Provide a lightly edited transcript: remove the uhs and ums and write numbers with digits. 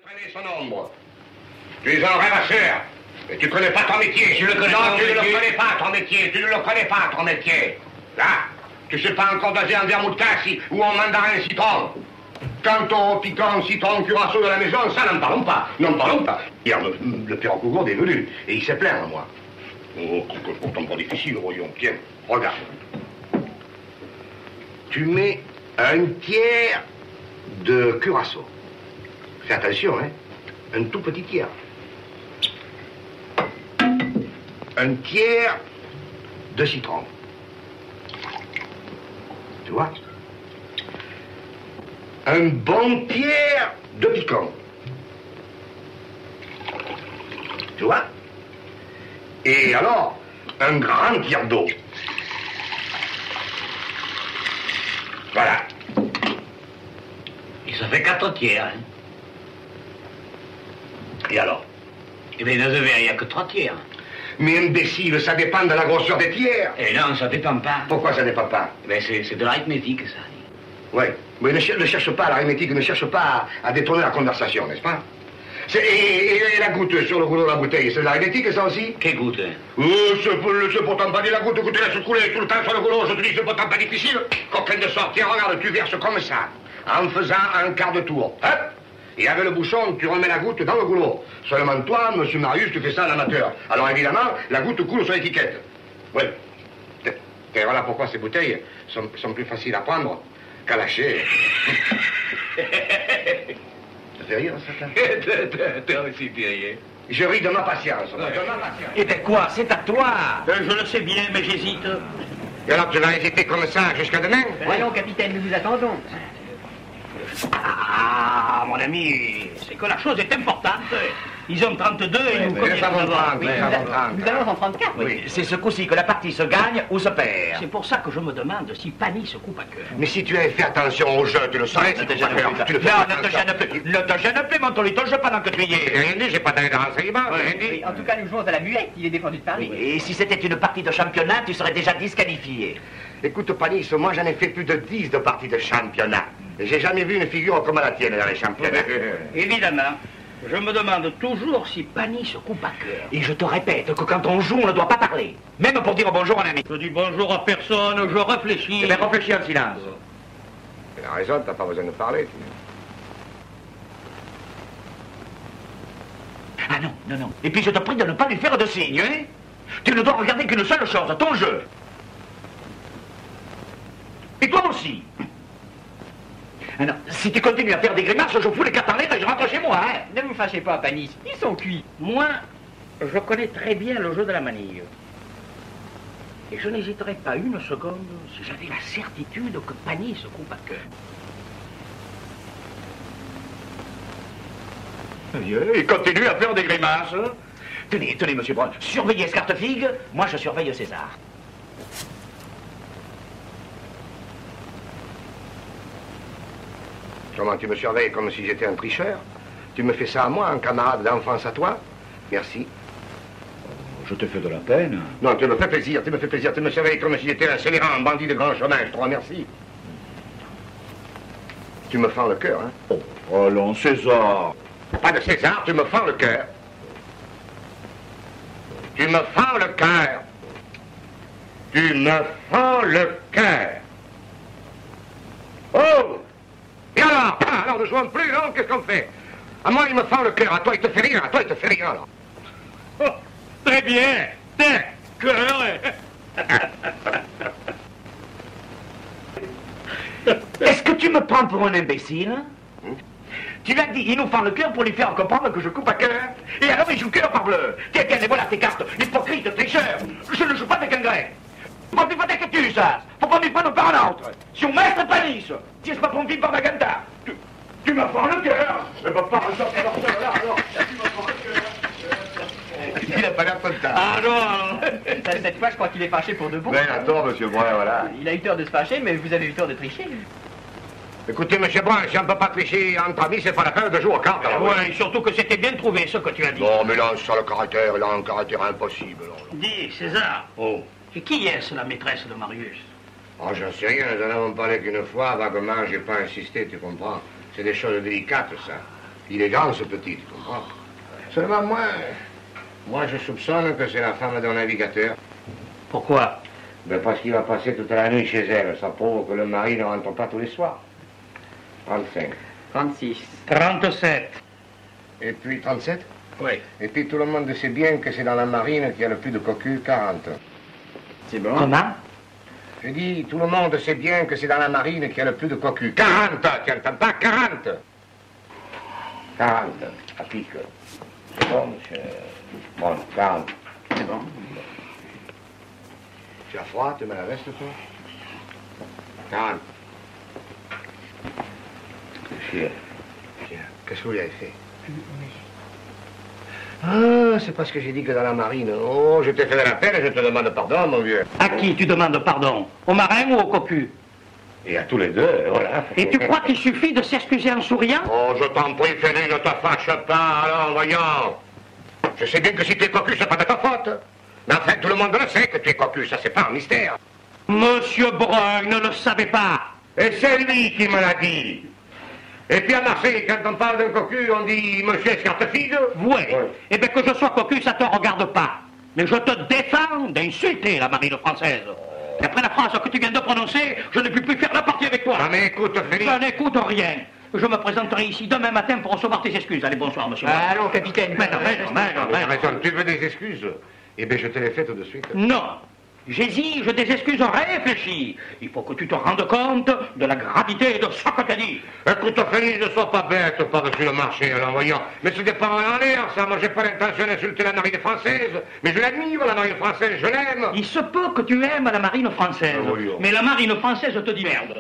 Prenez son ombre. Tu es un rêvasseur. Et tu connais pas ton métier. Je le connais non, pas, tu ne métier. le connais pas, ton métier. Tu ne le connais pas, ton métier. Là, tu sais pas encore doser un vermouth cassis ou en mandarin citron. Quant au piquant citron curaçao de la maison, ça, n'en parlons pas. N'en parlons pas. Hier, le père Cougourde est venu et il s'est plaint à moi. Oh, que pourtant pas difficile, voyons. Tiens, regarde. Tu mets un tiers de curaçao. Fais attention, hein. Un tout petit tiers. Un tiers de citron. Tu vois? Un bon tiers de piquant. Tu vois? Et alors, un grand tiers d'eau. Voilà. Et ça fait 4 tiers, hein. Et alors? Eh bien, dans un verre, il n'y a que 3 tiers. Mais imbécile, ça dépend de la grosseur des tiers. Eh non, ça dépend pas. Pourquoi ça dépend pas? Eh bien, c'est de l'arithmétique, ça. Oui, mais ne cherche pas l'arithmétique, ne cherche pas à détourner la conversation, n'est-ce pas? Et la goutte sur le goulot de la bouteille, c'est de l'arithmétique, ça aussi? Quelle goutte? C'est pourtant pas dit la goutte que tu laisses couler tout le temps sur le goulot, je te dis, c'est pourtant pas difficile. Coquin de sortie, regarde, tu verses comme ça, en faisant un quart de tour. Hop! Et avec le bouchon, tu remets la goutte dans le goulot. Seulement toi, monsieur Marius, tu fais ça en amateur. Alors évidemment, la goutte coule sur l'étiquette. Oui. Et voilà pourquoi ces bouteilles sont plus faciles à prendre qu'à lâcher. Ça fait rire, ça? T'es aussi payé. Je ris de ma patience. Eh bien quoi, c'est à toi. Je le sais bien, mais j'hésite. Et alors tu vas hésiter comme ça jusqu'à demain? Voyons, capitaine, nous vous attendons. Ah, mon ami, c'est que la chose est importante. Ils ont 32 et nous Nous avons 30, nous avons 30. Nous allons en prendre 4. Oui, c'est ce coup-ci que la partie se gagne ou se perd. C'est pour ça que je me demande si Pani se coupe à cœur. Mais si tu avais fait attention au jeu, tu le saurais. Ne te gêne plus. Non, ne te gêne plus. Ne te gêne plus, mon tolito, je pendant que tu y J'ai es. rien dit, j'ai pas donné de renseignements, j'ai rien dit. En tout cas, nous jouons à la muette. Il est défendu de Paris. Et si c'était une partie de championnat, tu serais déjà disqualifié. Écoute, Panis, moi j'en ai fait plus de 10 de parties de championnat. Et j'ai jamais vu une figure comme la tienne dans les championnats. Évidemment. Je me demande toujours si Pani se coupe à cœur. Et je te répète que quand on joue, on ne doit pas parler. Même pour dire bonjour, mon ami. Je dis bonjour à personne, je réfléchis. Eh bien, réfléchis en silence. Tu as raison, t'as pas besoin de parler. Ah non, non, non. Et puis je te prie de ne pas lui faire de signes, hein. Tu ne dois regarder qu'une seule chose, ton jeu. Et toi aussi. Ah non, si tu continues à faire des grimaces, je fous les cartes en l'air et je rentre chez moi, hein. Ne vous fâchez pas, Panis. Ils sont cuits. Moi, je connais très bien le jeu de la manille. Et je n'hésiterais pas une seconde si j'avais la certitude que Pani se coupe à cœur. Il continue à faire des grimaces. Tenez, tenez, monsieur Brown, surveillez Scartefigue, moi je surveille César. Comment tu me surveilles comme si j'étais un tricheur? Tu me fais ça à moi, un camarade d'enfance à toi? Merci. Je te fais de la peine. Non, tu me fais plaisir, tu me fais plaisir. Tu me surveilles comme si j'étais un scélérat, un bandit de grand chemin. Je te remercie. Tu me fends le cœur, hein? Oh, allons, César. Pas de César, tu me fends le cœur. Tu me fends le cœur. Tu me fends le cœur. Oh! Et alors? Ah, alors, ne jouons plus, non? Qu'est-ce qu'on fait? À moi, il me fend le cœur. À toi, il te fait rien. À toi, il te fait rien, alors. Oh, très bien. Tiens, cœur. Est-ce que tu me prends pour un imbécile? Tu l'as dit, il nous fend le cœur pour lui faire comprendre que je coupe à cœur. Et alors il joue cœur par bleu. Tiens, tiens, et voilà tes cartes. Hypocrite, tricheur. Je ne joue pas avec un grec. Faut pas que tu ça. Faut pas m'y prendre par un autre. Si on maître Panis, si c'est pas pour par Magenta. Tu me fends le cœur. Je peux pas ressortir là, alors. Tu me fends le cœur. Il n'a pas l'air content. Ah non. Cette fois, je crois qu'il est fâché pour de bon. Ben, attends, monsieur Brun, voilà. Il a eu tort de se fâcher, mais vous avez eu tort de tricher. Écoutez, monsieur Brun, si on ne peut pas tricher entre amis, c'est pas la peine de jouer aux cartes. Alors, Ouais, surtout que c'était bien trouvé, ce que tu as dit. Non, mais là, sur le caractère, il a un caractère impossible. Alors. Dis, César. Oh. Et qui est-ce, la maîtresse de Marius? Oh, j'en sais rien, nous en avons parlé qu'une fois, vaguement, j'ai pas insisté, tu comprends. C'est des choses délicates, ça. Il est grand, ce petit, tu comprends? Seulement, moi, je soupçonne que c'est la femme d'un navigateur. Pourquoi? Ben parce qu'il va passer toute la nuit chez elle. Ça prouve que le mari ne rentre pas tous les soirs. 35. 36. 37. Et puis 37? Oui. Et puis tout le monde sait bien que c'est dans la marine qu'il y a le plus de cocus, 40. C'est bon. Comment? Je dis, tout le monde sait bien que c'est dans la marine qu'il y a le plus de cocus. 40, tu n'entends pas? 40. 40, à pique. C'est bon, monsieur? Bon, 40. C'est bon. Tu as froid, tu mets la veste, toi? 40. Monsieur, qu'est-ce que vous lui avez fait? Ah, c'est parce que j'ai dit que dans la marine. Oh, je t'ai fait de la peine et je te demande pardon, mon vieux. À qui tu demandes pardon? Au marin ou au cocu? Et à tous les deux, voilà. Et tu crois qu'il suffit de s'excuser en souriant? Oh, je t'en prie, Félix, ne te fâche pas, alors, voyons. Je sais bien que si tu es cocu, c'est pas de ta faute. Mais enfin, tout le monde le sait que tu es cocu, ça c'est pas un mystère. Monsieur Brun ne le savait pas. Et c'est lui qui me l'a dit. Et puis à Marseille, quand on parle d'un cocu, on dit monsieur Escartefide. Oui. Eh bien, que je sois cocu, ça te regarde pas. Mais je te défends d'insulter la marine française. Et après la phrase que tu viens de prononcer, je ne puis plus faire la partie avec toi. Ah mais écoute, Félix. Je n'écoute rien. Je me présenterai ici demain matin pour recevoir tes excuses. Allez, bonsoir, monsieur. Allons, capitaine. Mais non. Tu veux des excuses? Eh bien, je te les fais tout de suite. Non. J'exige des excuses réfléchies. Il faut que tu te rendes compte de la gravité de ce que tu as dit. Écoute, Félix, ne sois pas bête par-dessus le marché, alors voyons. Mais ce n'est pas en l'air, ça. Moi, j'ai pas l'intention d'insulter la marine française. Mais je l'admire, la marine française, je l'aime. Il se peut que tu aimes la marine française. Ah oui, oh. Mais la marine française te dit merde.